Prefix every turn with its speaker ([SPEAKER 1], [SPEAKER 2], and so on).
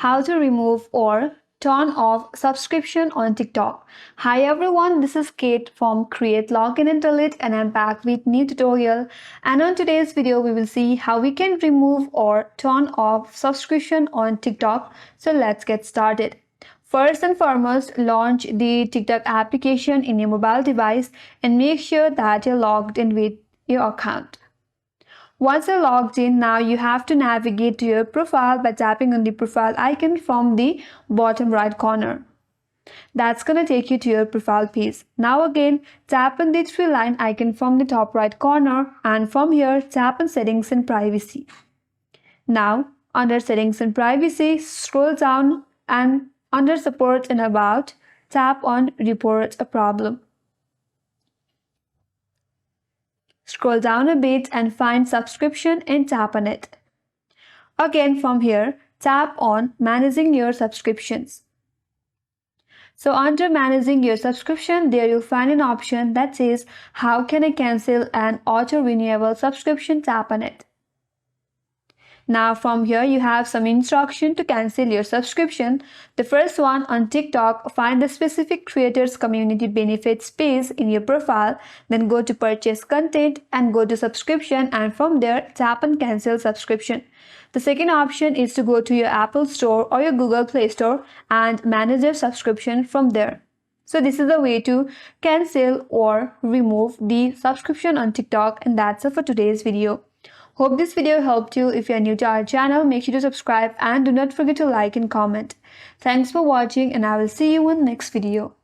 [SPEAKER 1] how to remove or turn off subscription on TikTok. Hi everyone, this is Kate from Create Login and Delete and I'm back with new tutorial, and on today's video we will see how we can remove or turn off subscription on TikTok. So let's get started. First and foremost, launch the TikTok application in your mobile device and make sure that you're logged in with your account. Once you're logged in, now you have to navigate to your profile by tapping on the profile icon from the bottom right corner. That's gonna take you to your profile page. Now again, tap on the three line icon from the top right corner, and from here tap on settings and privacy. Now under settings and privacy, scroll down and under support and about, tap on report a problem. Scroll down a bit and find subscription and tap on it. Again from here, tap on managing your subscriptions. So under managing your subscription, there you'll find an option that says how can I cancel an auto renewable subscription. Tap on it. Now from here you have some instruction to cancel your subscription. The first one, on TikTok, find the specific creators community benefits page in your profile, then go to purchase content and go to subscription, and from there tap on cancel subscription. The second option is to go to your Apple Store or your Google Play Store and manage your subscription from there. So this is a way to cancel or remove the subscription on TikTok, and that's it for today's video. Hope this video helped you. If you are new to our channel, make sure to subscribe and do not forget to like and comment. Thanks for watching, and I will see you in the next video.